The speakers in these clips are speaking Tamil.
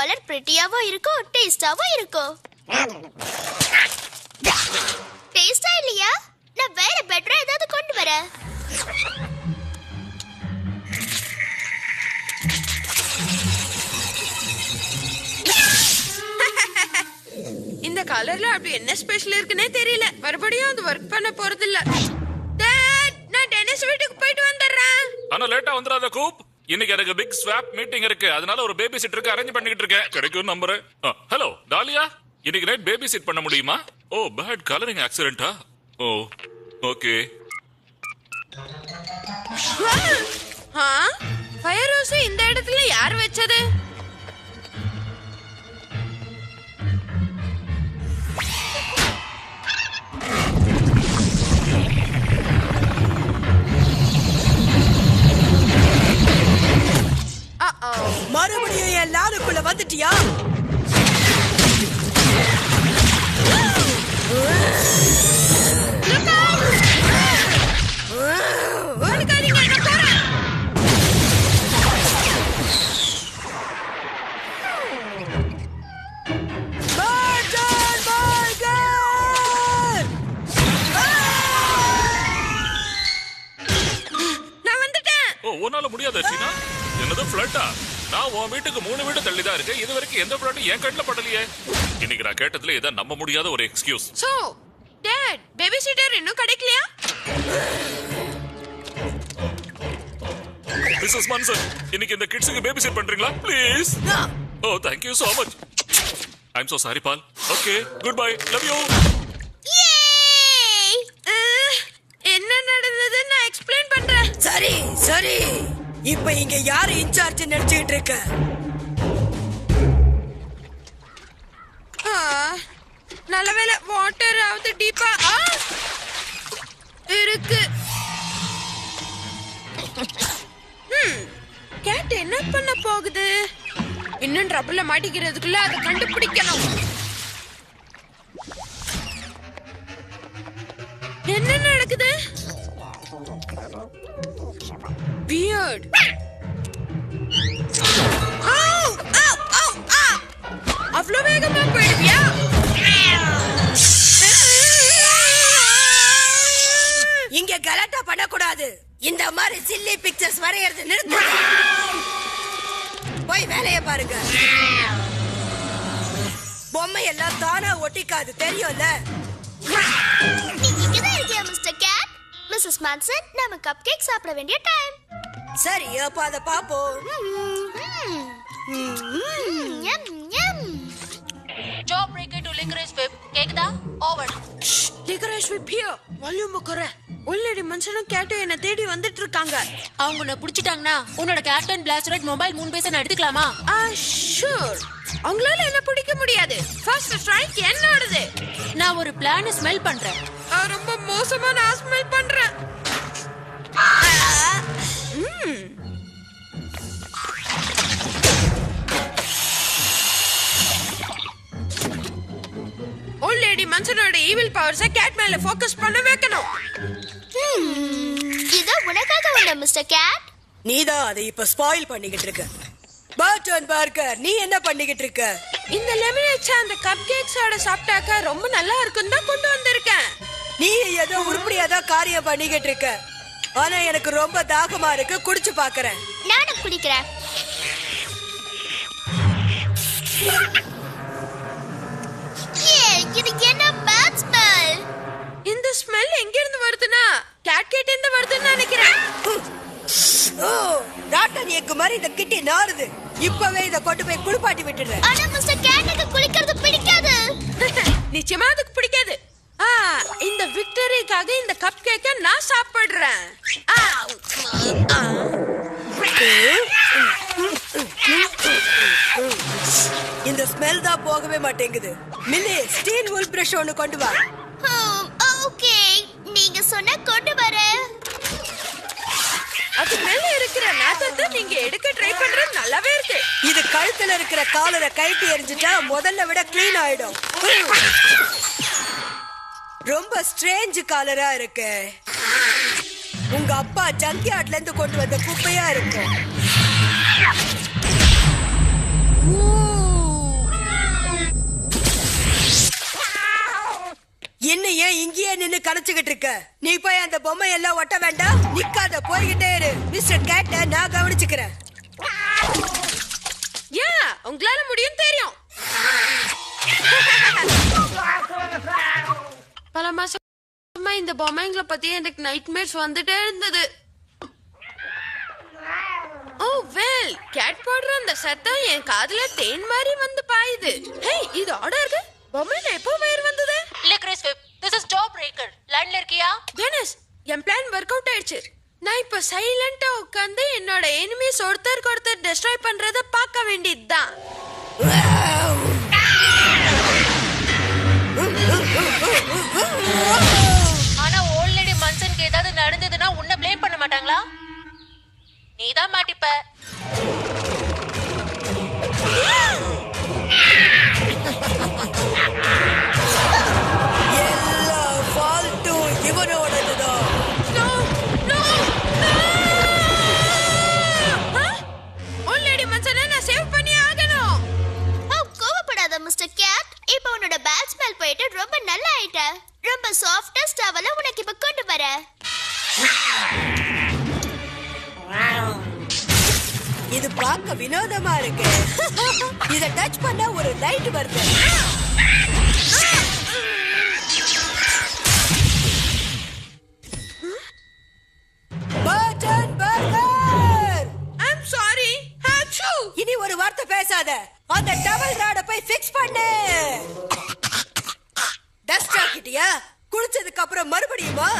கலர் பிரிட்டியாவும் இருக்கும், டேஸ்டாவும் இருக்கும். டேஸ்டா இல்லையா? நான் வேற பெட்டரா ஏதாவது கொண்டு வரேன். இந்த கலர்ல அப்படி என்ன ஸ்பெஷல் இருக்குன்னே தெரியல. மறுபடியும் அது ஒர்க் பண்ண போறது இல்ல. டாட், நான் டென்னிஸ் வீட்டுக்கு போயிட்டு வந்துடுறேன். ஆனா லேட்டா வந்துடாத கூப். இன்னைக்கு எனக்கு பிக் ஸ்வாப் மீட்டிங் இருக்கு. அதனால ஒரு பேபி சிட்டருக்கு அரேஞ்ச் பண்ணிக்கிட்டு இருக்கேன். கிடைக்கும் நம்புறேன். ஹலோ டாலியா, இன்னைக்கு நைட் பேபி சிட் பண்ண முடியுமா? ஓ, பேட் கலரிங் ஆக்சிடென்ட்டா? ஓ, ஓகே. ஃபயர் ஹவுஸ் இந்த இடத்துல யார் வச்சது? மறுபடியும் என் லாலுக்குள்ள வந்துட்டியா? உன்னால முடியாத சீனா? என்னது ஃபிளட்டா? நான் உன் வீட்டுக்கு 3 வீடு தள்ளிதான் இருக்கேன். இது வரைக்கும் எந்த ஃபிளட்டும் என் கண்ணில் படலையே. இன்னைக்கு நான் கேட்டதுல இதை நம்ப முடியாத ஒரு excuse. So dad, babysitter இன்னும் கிடைக்கலையா? மிஸ்ஸஸ் மன்சன், இன்னைக்கு இந்த கிட்ஸுக்கு பேபி சிட் பண்றீங்களா please? Oh, thank you so much. I'm so sorry Paul. Okay, goodbye, love you. என்ன நடந்தது நான் எக்ஸ்பிளைன் பண்றேன். சரி சரி, இப்ப இங்க யாரு இன்சார்ஜ் நினைச்சிட்டு இருக்க? நல்லவேளை வாட்டர் ஆவது டீப்பா இருக்கு. கேட் என்ன பண்ண போகுது? இன்னும் ட்ரபிள்ல மாட்டிக்கிறதுக்குள்ள அதை கண்டுபிடிக்கணும். என்ன நடக்குது? Weird. அவ்வளவு வேகமா போயிடுவியா? இங்க கலாட்டா பண்ணக்கூடாது. இந்த மாதிரி சில்லி பிக்சர்ஸ் வரையறது நிறுத்து. போய் வேலைய பாருங்க. பொம்மை எல்லாம் தானா ஒட்டிக்காது, தெரியும்ல? நீ இங்கதான் இருக்கியா மிஸ்டர் கேட்? மிஸ்ஸஸ் மான்சன், நாம கப் கேக் சாப்பிட வேண்டிய டைம். சரி, அப்ப அத பாப்போம். Job breaker to licorice whip. கேக்குதா? Over. licorice whip here. Volume குறை. ஆல்ரெடி மனுஷனும் கேட்டும் என்ன தேடி வந்துட்டு இருக்காங்க. அவங்க உன்னை புடிச்சிட்டாங்கன்னா உன்னோட கேப்டன் பிளாஸ்டர் மொபைல் 3 பைசா எடுத்துக்கலாமா? ஷூர். அவங்களால என்ன பிடிக்க முடியாது. ஃபர்ஸ்ட் ஸ்ட்ரைக் என்னோடது. நான் ஒரு பிளான் ஸ்மெல் பண்றேன். ரொம்ப மோசமா நான் ஸ்மெல் பண்றேன். ஆல்ரெடி மனுஷனோட ஈவில் பவர்ஸை கேட் மேல ஃபோக்கஸ் பண்ண வைக்கணும். இது உனக்காக வந்த மிஸ்டர் கேட். நீதான் அதை இப்ப ஸ்பாயில் பண்ணிக்கிட்டு இருக்க. பர்டன் பர்கர், நீ என்ன பண்ணிக்கிட்டு இருக்க? இந்த லெமனேட் அந்த கப் கேக்ஸோட சாப்பிட்டாக்க ரொம்ப நல்லா இருக்குன்னு தான் கொண்டு வந்திருக்கேன். நீ ஏதோ உருப்படியாதான் காரியம் பண்ணிக்கிட்டு இருக்க. ஆனா எனக்கு ரொம்ப தாகமா இருக்கு, குடிச்சு பாக்குறேன். நானும் குடிக்கிறேன். இது என்ன பேட் ஸ்மெல்? இந்த ஸ்மெல் எங்க இருந்து வருதுன்னா கேட் கிட்ட இருந்து வருதுன்னு நினைக்கிறேன். ஓ, ராட்டன் எக்கு மாதிரி இந்த கிட்டி நாறுது. இப்பவே இத கொண்டு போய் குளிப்பாட்டி விட்டுறேன். ஆனா மிஸ்டர் கேட்டுக்கு குளிக்கிறது பிடிக்காது. நிச்சயமா அதுக்கு பிடிக்காது. இந்த விக்டரிக்காக இந்த கப் கேக்க நான் சாப்பிடுறேன். இந்த ஸ்மெல் தான் போகவே மாட்டேங்குது. மில்லி, ஸ்டீல் வூல் பிரஷ் ஒன்னு கொண்டு வா. ஓகே, நீங்க சொன்ன கொண்டு வரேன். அது மேல இருக்கிற நாத்தத்தை நீங்க எடுக்க ட்ரை பண்றது நல்லாவே இருக்கு. இது கழுத்துல இருக்கிற காலரை கழட்டி எறிஞ்சிட்டா முதல்ல விட க்ளீன் ஆயிடும். ரொம்ப ஸ்ட்ரேஞ்ச் காலரா இருக்கு. உங்க அப்பா ஜங்கியார்ட்ல இருந்து கொண்டு வந்த குப்பையா இருக்கும். இன்னும் ஏன் இங்கேயே நின்னு கணச்சுக்கிட்டு இருக்க? நீ போய் அந்த பொம்மை எல்லாம் ஒட்ட வேண்டாம். நிக்காத, போய்கிட்டே இரு. மிஸ்டர் கேட்ட நான் கவனிச்சுக்கிறேன். ஏன் உங்களால முடியும் தெரியும். பல மாசமா இந்த பொம்மைங்களை பத்தி எனக்கு நைட்மேர்ஸ் வந்துட்டே இருந்தது. ஓ வெல், கேட் போடுற அந்த சத்தம் என் காதுல தேன் மாதிரி வந்து பாயுது. ஹே, இது ஆர்டர் இருக்கு. பொம்மையில எப்போ வேர் வந்தது? இல்ல Chris, this is job breaker. லைன்ல இருக்கியா? டெனிஸ், என் பிளான் ஒர்க் அவுட் ஆயிடுச்சு. நான் இப்ப சைலண்டா உட்கார்ந்து என்னோட எனிமீஸ் ஒருத்தர் டெஸ்ட்ராய் பண்றத பார்க்க வேண்டியதுதான். ஆனா ஓல்ட் லேடி மன்சனுக்கு ஏதாவது நடந்ததுன்னா உன்னை ப்ளேம் பண்ண மாட்டாங்களா? நீதான் மாட்டிப்ப. எல்லா ஃபால்ட்டும் இவனோடதுதான். ஆல்ரெடி மச்சானே, நான் சேவ் பண்ணி ஆகணும். ஓ, கோவப்படாத மிஸ்டர் கேட். இப்போ உன்னோட பேட் ஸ்மெல் போயிட்டு ரொம்ப நல்லா ஆயிட்ட. ரொம்ப சாஃப்டஸ்ட் டவல உனக்கு இப்ப கொண்டு வர. இது பார்க்க வினோதமா இருக்கு. இத டச் பண்ணா ஒரு லைட் வருது. Burton burger, I'm sorry. ஹாச்சூ. இனி ஒரு வார்த்தை பேசாத. அந்த டவல் ராட போய் ஃபிக்ஸ் பண்ணு. டஸ்ட் ஆக்கிட்டியா? குளிச்சதுக்கு அப்புறம் மறுபடியுமா?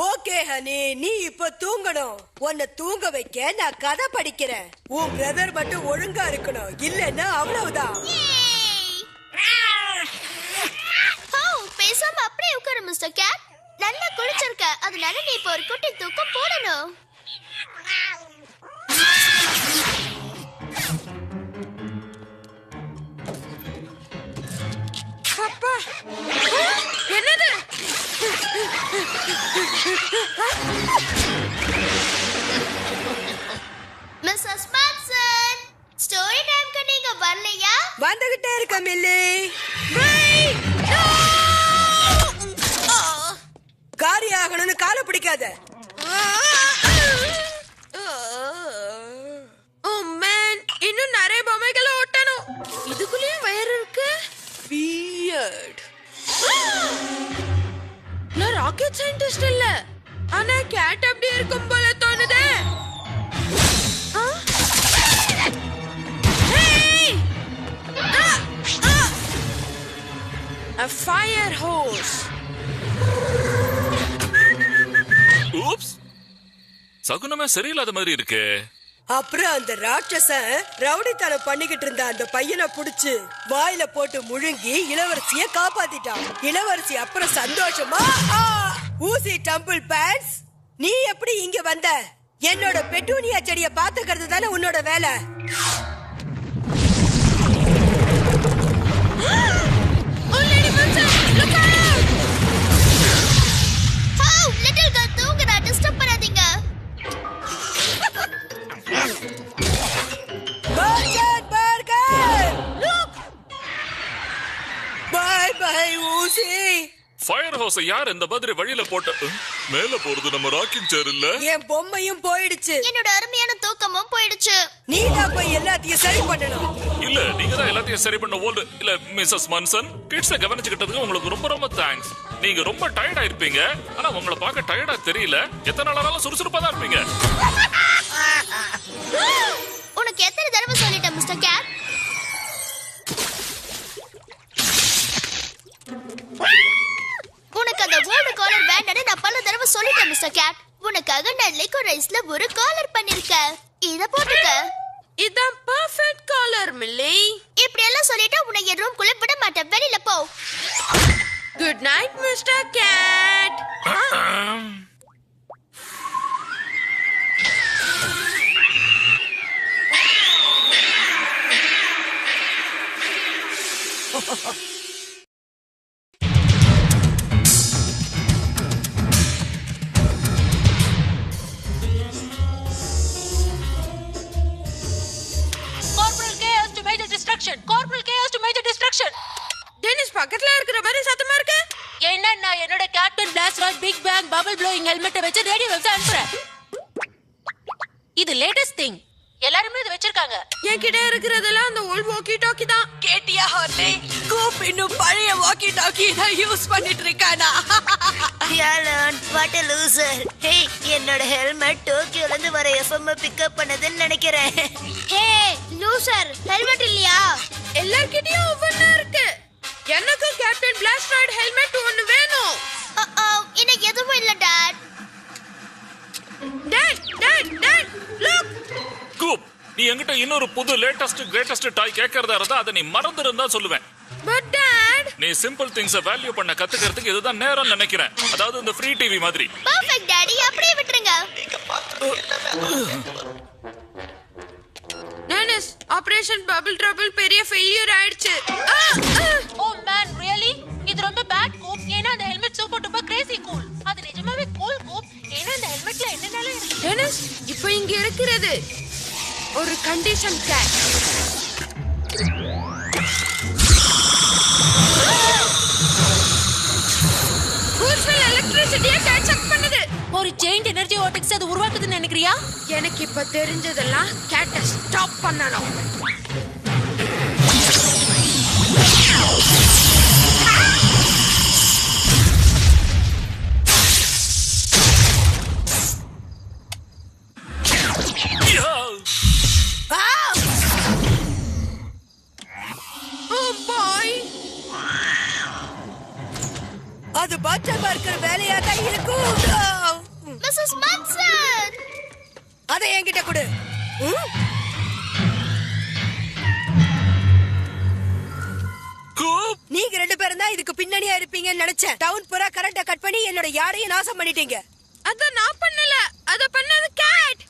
ஓகே ஹனி, நீ இப்ப தூங்கணும். உன்னை தூங்க வைக்க நான் கதை படிக்கிறேன். உன் பிரதர் மட்டும் ஒழுங்கா இருக்கணும், இல்லன்னா அவ்வளவுதான். பேசாம அப்படியே உட்காரு மிஸ்டர் கேட். நல்லா குளிச்சிருக்க, அதனால நீ இப்ப ஒரு குட்டி தூக்கம் போடணும். அப்பா, என்னது? மிஸ்ஸஸ் மான்சன், ஸ்டோரி டைம்க்கு நீங்க வரலையா? வந்துகிட்டே இருக்க மில்லி. காரி ஆகணும்னு காலை பிடிக்காத. ஓ மேன், இன்னும் நிறைய பொம்மைகளை ஒட்டணும். இதுக்குள்ளேயும் வயர் இருக்கு. வியர்ட். நான் ராக்கெட் சயின்டிஸ்ட் இல்ல, ஆனா கேட் அப்படி இருக்கும் போல தோணுதே. A fire hose. Oops. சகுனமே சரியில்லாத மாதிரி இருக்கு. அப்புறம் அந்த ராட்சசன் ரவுடித்தனம் பண்ணிக்கிட்டு இருந்த அந்த பையனை புடிச்சு வாயில போட்டு முழுங்கி இளவரசிய காப்பாத்திட்டான். இளவரசி அப்புறம் சந்தோஷமா ஊசி டம்பிள் பேண்ட்ஸ், நீ எப்படி இங்க வந்த? என்னோட பெட்டூனியா செடிய பாத்துக்கிறது தானே உன்னோட வேலை. லிட்டில் கேர்ள் தூங்குறா, டிஸ்டர்ப் பண்ணாதீங்க. பர்கர் பர்கர், பை பை ஊசி. ஃபயர் ஹவுஸ் யார் இந்த மாதிரி வழியில போட்ட? மேல போறது நம்ம ராக்கிங் சேர் இல்ல? என் பொம்மையும் போயிடுச்சு. என்னோட அருமையான தூக்கமும் போயிடுச்சு. நீ தான் போய் எல்லாத்தையும் சரி பண்ணணும். இல்ல, நீங்க தான் எல்லாத்தையும் சரி பண்ண ஓல்டு. இல்ல மிஸ்ஸஸ் மன்சன், கிட்ஸை கவனிச்சுக்கிட்டதுக்கு உங்களுக்கு ரொம்ப ரொம்ப தேங்க்ஸ். நீங்க ரொம்ப டயர்டா இருப்பீங்க, ஆனா உங்களை பார்க்க டயர்டா தெரியல. எத்தனை நாளாலும் சுறுசுறுப்பா தான் இருப்பீங்க. உனக்கு எத்தனை தடவை சொல்லிட்டேன் மிஸ்டர் கேட்? உனக்கு அந்த ஓல்டு காலர் வேண்டாம்னு நான் பல தடவை சொல்லிட்டேன் மிஸ்டர் கேட். உனக்காக நான் லிக்கோரைஸ்ல ஒரு காலர் பண்ணிருக்கேன். இத போட்டுக்க. இதான் பெர்ஃபெக்ட் காலர் மில்லி. இப்படி எல்லாம் சொல்லிட்டா உன்னை என் ரூம் குள்ள விட மாட்டேன். வெளியில போ. Good night mister cat. Blast big bang bubble blowing ஹெல்மெட்டை வச்சு ரேடியோ வெப்ஸ் அனுப்புறேன். இது லேட்டஸ்ட் திங். எல்லாருமே இது வச்சிருக்காங்க. என்கிட்ட இருக்கிறதெல்லாம் அந்த ஓல்ட் வாக்கி டாக்கி தான். கேட்டியா ஹார்லி? கூப் இன்னும் பழைய வாக்கி டாக்கி தான் யூஸ் பண்ணிட்டு இருக்கானா? யாலன் வாட் எ லூசர். ஹே, என்னோட ஹெல்மெட் டோக்கியோல இருந்து வர எஃப்எம் பிக்கப் பண்ணதுன்னு நினைக்கிறேன். ஹே லூசர், ஹெல்மெட் இல்லையா? எல்லார்கிட்டயும் ஒவ்வொன்னா இருக்கு. எனக்கு கேப்டன் பிளாஸ்ட் ஹெல்மெட் ஒன்னு வேணும். எனக்கு எதுவும் இல்ல டாட். Dot look. கூப், நீ என்கிட்ட இன்னொரு புது லேட்டஸ்ட் கிரேட்டஸ்ட் டாய் கேட்கறதா இருந்தா அதை நீ மறந்துருந்தா சொல்லுவேன். பட் டாட், நீ சிம்பிள் திங்ஸ வேல்யூ பண்ண கத்துக்கிறதுக்கு இதுதான் நேரம் நினைக்கிறேன். அதாவது இந்த ஃப்ரீ டிவி மாதிரி. பெர்ஃபெக்ட் டாடி, அப்படியே விட்டுருங்க. டெனிஸ், ஆபரேஷன் பபிள் ட்ரபிள் பெரிய ஃபெயிலியர் ஆயிடுச்சு. ஓ மேன், ரியலி? இது ரொம்ப பேட் கூப். ஏன்னா அந்த helmet super duper Crazy cool. அது நிஜமாவே கூல் கூப். ஏன்னா அந்த ஹெல்மெட்ல என்னென்னலாம் இருக்கு. டெனிஸ், இப்போ இங்க இருக்கிறது ஒரு கண்டிஷன் கேட். கூல்ஸ்வெல் எலக்ட்ரிசிட்டியை கேட்ச் அப் பண்ணுது. ஒரு ஜெயிண்ட் எனர்ஜி ஓட்டிக்ஸ் அது உருவாக்குதுன்னு நினைக்கிறியா? எனக்கு இப்ப தெரிஞ்சதெல்லாம் கேட்ட ஸ்டாப் பண்ணணும். அது பாத்ரூம்ல இருக்கிற வேலையா தான் இருக்கும். மிஸ்ஸஸ் மன்சன், அதை என்கிட்ட கொடு. கூப், நீங்க ரெண்டு பேரும் தான் இதுக்கு பின்னணியா இருப்பீங்கன்னு நினைச்சேன். டவுன் பூரா கரண்ட கட் பண்ணி என்னோட யாரையும் நாசம் பண்ணிட்டீங்க. அத நான் பண்ணல, அத பண்ணது Cat.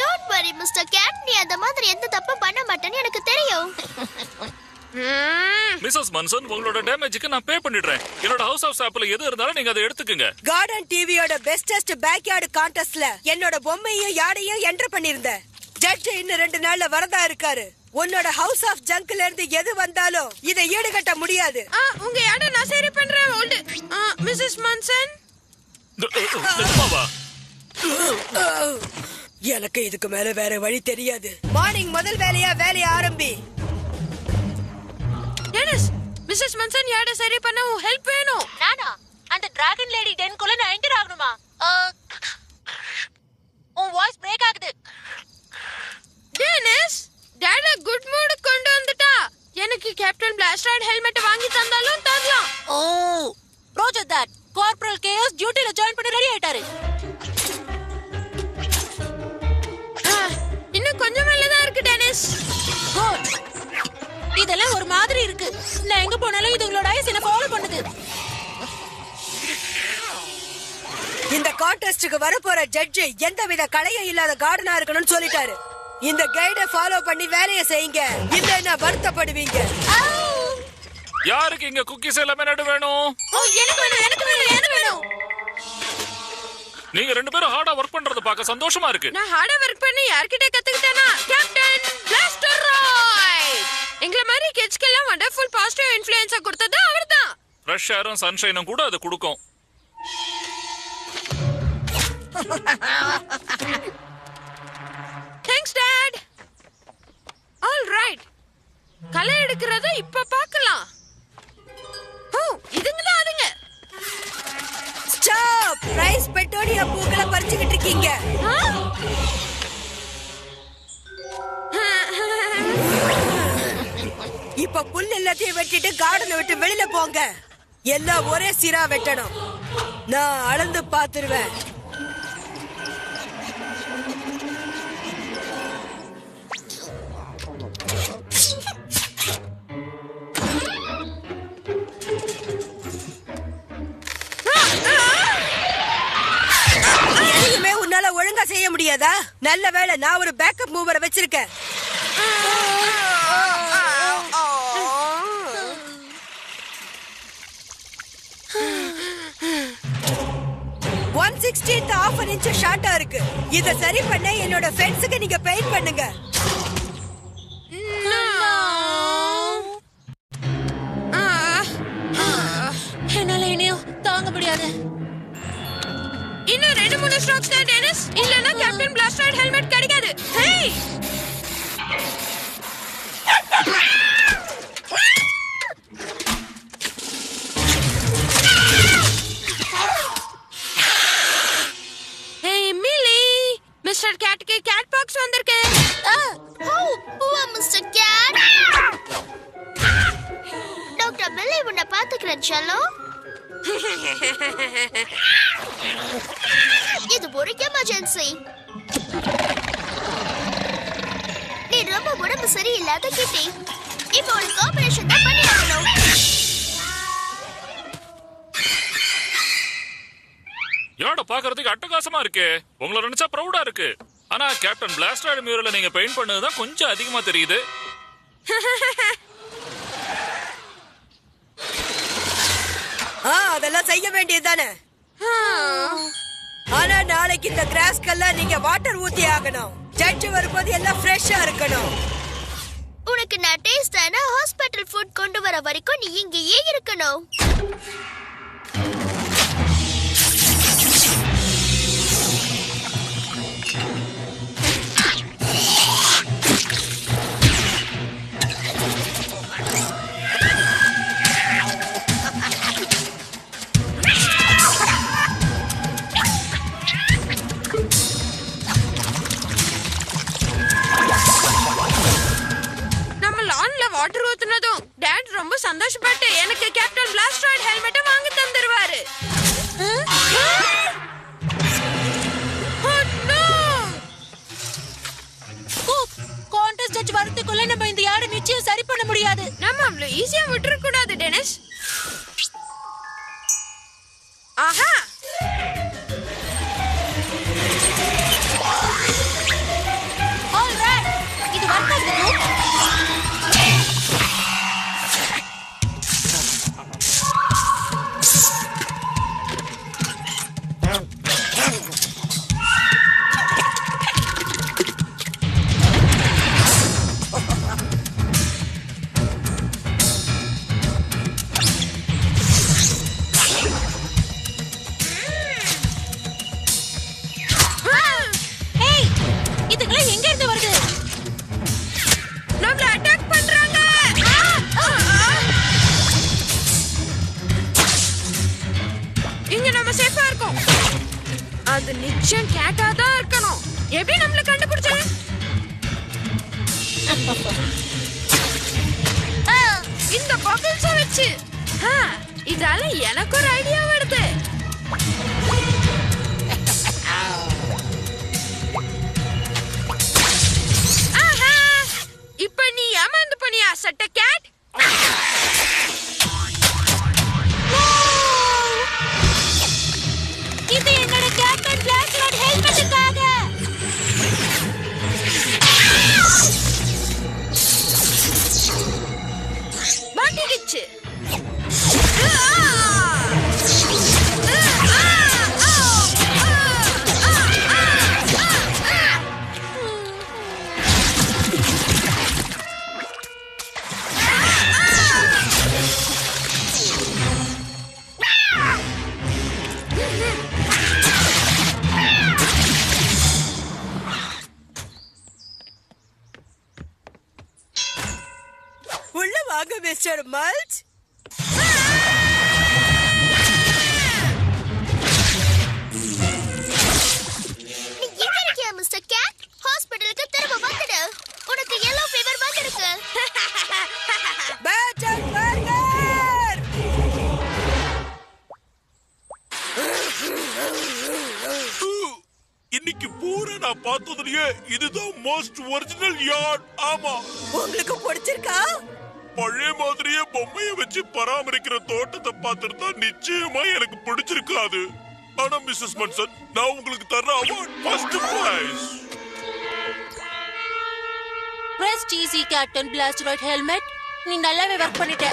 Don't worry Mr Cat, நீ அந்த மாதிரி எந்த தப்பும் பண்ண மாட்டேன்னு எனக்கு தெரியும். மிஸ்ஸஸ் மன்சன், உங்களோட டேமேஜுக்கு நான் பே பண்ணிடுறேன். என்னோட ஹவுஸ் ஆஃப் சாப்பிள் எது இருந்தாலும் நீங்க அதை எடுத்துக்கங்க. கார்டன் டிவியோட பெஸ்டஸ்ட் பேக்யார்டு கான்டெஸ்ட்ல என்னோட பொம்மையும் யாரையும் என்டர் பண்ணிருந்தேன். ஜட்ஜ் இன்னும் 2 நாள்ல வரதா இருக்காரு. உன்னோட ஹவுஸ் ஆஃப் ஜங்க்ல இருந்து எது வந்தாலும் இதை ஈடுகட்ட முடியாது. உங்க யாட நான் சரி பண்றேன். ஹோல்ட். மிஸ்ஸஸ் மன்சன், நிஜமாவா? எனக்கு இதுக்கு மேல வேற வழி தெரியாது. மார்னிங் முதல் வேலையை ஆரம்பி. டெனிஸ், மிஸ்ஸஸ் மன்சன் யாட சரி பண்ண ஹெல்ப் வேணும். நானா? அந்த டிராகன் லேடி டென்குள்ள நான் என்டர் ஆகணுமா? உன் வாய்ஸ் பிரேக் ஆகுது. டெனிஸ், டாட குட் மூட் கொண்டு வந்துட்டா. எனக்கு கேப்டன் பிளாஸ்ட் ஹெல்மெட் வாங்கி தந்தாலும் தரலாம். ஓ, ரோஜர் தட். கார்ப்பரல் கேஸ் டியூட்டில ஜாயின் பண்ண ரெடி ஆயிட்டாரு. இன்னும் கொஞ்சம் மேல தான் இருக்கு டெனிஸ். குட். இதெல்லாம் ஒரு மாதிரி இருக்கு. நான் எங்க போனாலும் இது உங்களோட ஐஸ் என்ன ஃபாலோ பண்ணுது. இந்த கான்டெஸ்டுக்கு வரப்போற ஜட்ஜ் எந்தவித கலையும் இல்லாத கார்டனா இருக்கணும்னு சொல்லிட்டாரு. இந்த கைட ஃபாலோ பண்ணி வேலையை செய்யுங்க, இல்லைன்னா வருத்தப்படுவீங்க. யாருக்கு இங்க குக்கீஸ் எல்லாமே நடு வேணும்? ஓ, எனக்கு வேணும். நீங்க 2 பேரும் ஹார்டா ஒர்க் பண்றத பார்க்க சந்தோஷமா இருக்கு. நான் ஹார்டா ஒர்க் பண்ணி யார்கிட்ட கத்துக்கிட்டேனா? Captain plaster Rai. எங்கள மாதிரி கிட்ஸ்க்கெல்லாம் வண்டர்ஃபுல் பாசிட்டிவ் இன்ஃப்ளூயன்ஸா கொடுத்தது அவர்தான். ஃப்ரெஷ் ஏரும் சன்ஷைனும் கூட அது கொடுக்கும். Thanks dot. ஆல் ரைட், களை எடுக்கிறத இப்ப பார்க்கலாம். ஓ, இதுங்க தான் அதுங்க. ஸ்டாப். ரைஸ் பெட்டோனியா பூக்களை பறிச்சுக்கிட்டு இருக்கீங்க. இப்ப புல் எல்லாத்தையும் வெட்டிட்டு கார்டனை விட்டு வெளியில போங்க. எல்லாம் ஒரே சீரா வெட்டணும். நான் அளந்து பாத்துருவேன். எதுவுமே உன்னால ஒழுங்கா செய்ய முடியாதா? நல்ல வேளை நான் ஒரு பேக்கப் மூவரை வச்சிருக்கேன். 1/16 half an inch ஷார்ட்டா இருக்கு. இத சரி பண்ண என்னோட ஃபென்ஸ்க்கு நீங்க பெயிண்ட் பண்ணுங்க. என்னால இனியும் தாங்க முடியாது. இன்னும் 2-3 ஸ்ட்ரோக்ஸ் தான் டெனிஸ். இல்லனா கேப்டன் பிளாஸ்டாய்ட் ஹெல்மெட் கிடைக்காது. ஹேய் மிலி, மிஸ்டர் கேட்க்கு கேட் பாக்ஸ் வந்திருக்கு. மிஸ்டர் கேட், டாக்டர் பில்லி உன்னை பாத்துக்கிறேன் செல்லோ. இது ஒரு எமர்ஜென்சி. நீ ரொம்ப உடம்பு சரியில்லாத கிட்டி. இப்போ ஒரு ஆபரேஷன் தான் பண்ணி ஆகணும். யாட பாக்குறதுக்கு அட்டகாசமா இருக்கு. உங்களை நினைச்சா ப்ரௌடா இருக்கு. ஆனா கேப்டன் பிளாஸ்டாய்டு மியூரல நீங்க பெயிண்ட் பண்ணதுதான் கொஞ்சம் அதிகமா தெரியுது. அதெல்லாம் செய்ய வேண்டியதுதானே. ஆனா நாளைக்கு இந்த கிராஸ்க்கெல்லாம் நீங்க வாட்டர் ஊத்தி ஆகணும். ஜட்ஜ் வரும்போது எல்லாம் ஃப்ரெஷ்ஷா இருக்கணும். உனக்கு நான் டேஸ்டான ஹாஸ்பிட்டல் ஃபுட் கொண்டு வர வரைக்கும் நீ இங்கேயே இருக்கணும். வாட்டர் ஊத்துனதும் டாட் ரொம்ப சந்தோஷப்பட்டு எனக்கு கேப்டன் பிளாஸ்டாய்ட் ஹெல்மெட்டை வாங்கி தந்துருவாரு. கான்டெஸ்ட் ஜட்ஜ் வரதுக்குள்ள நம்ம இந்த யாரை நிச்சயம் சரி பண்ண முடியாது. நம்ம அவ்வளவு ஈஸியா விட்டுற கூடாது டெனிஸ். ஆஹா, ஆல்ரைட், இது வர்க்காது. அது நிச்சயம் கேட்டா தான் இருக்கணும். எப்படி நம்மள கண்டுபிடிச்ச? இந்த பபிள்ஸ வச்சு. இதால எனக்கு ஒரு ஐடியா வருது. இப்ப நீ ஏமாந்து பண்ணியா சட்ட கேட்? இது என்னோட கேப்டன் பிளாஸ்டாய்ட் ஹெல்மெட்டுக்காக. மாட்டிக்கிச்சு. உள்ள வாங்க மிஸ்டர் மல்ச். நீ எங்க இருக்கியா மிஸ்டர் கேட்? ஹாஸ்பிடலுக்கு திரும்ப வந்துடு. உனக்கு yellow fever வந்திருக்கு. Better burger. இன்னைக்கு பூரா நான் பார்த்ததுலயே இதுதான் மோஸ்ட் ஒரிஜினல் யார்ட். ஆமா, உங்களுக்கு பிடிச்சிருக்கா? பழைய மாதிரியே பொம்மைய வச்சு பராமரிக்கிற தோட்டத்தை பார்த்துட்டு தான் நிச்சயமா எனக்கு பிடிச்சிருக்காது. ஆனா மிஸ்ஸஸ் மன்சன், நான் உங்களுக்கு தர்ற award first prize. Rest easy captain Blastoid helmet. நீ நல்லாவே வர்க் பண்ணிட்ட.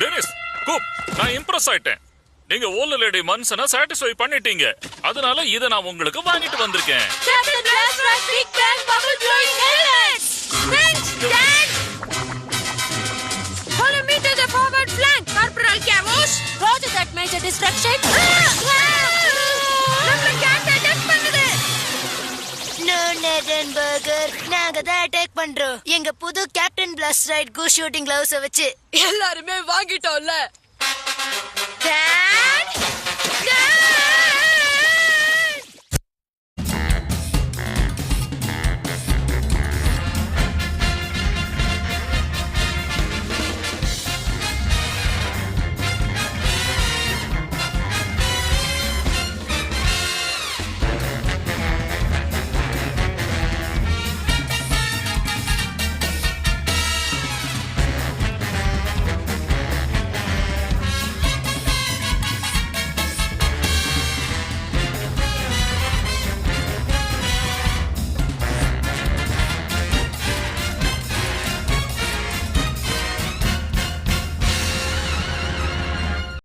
டெனிஸ், கூப், நான் இம்ப்ரெஸ் ஆயிட்டேன். நீங்க ஓல்ட் லேடி மன்சனை சாட்டிஸ்ஃபை பண்ணிட்டீங்க. அதனால இத நான் உங்களுக்கு வாங்கிட்டு வந்திருக்கேன். Captain Blastoid big bang bubble blowing helmet. Thanks, Dad. Follow me to the forward flank, Corporal Cavos. Roger that, Major distraction. நம்மள கேட் அட்டாக் பண்ணுது. நோ நேதன் பர்கர், நாங்க தான் அட்டாக் பண்றோம். எங்க புது captain blast right goose shooting gloves வச்சு. எல்லாருமே வாங்கிட்டோம்ல. Dot dot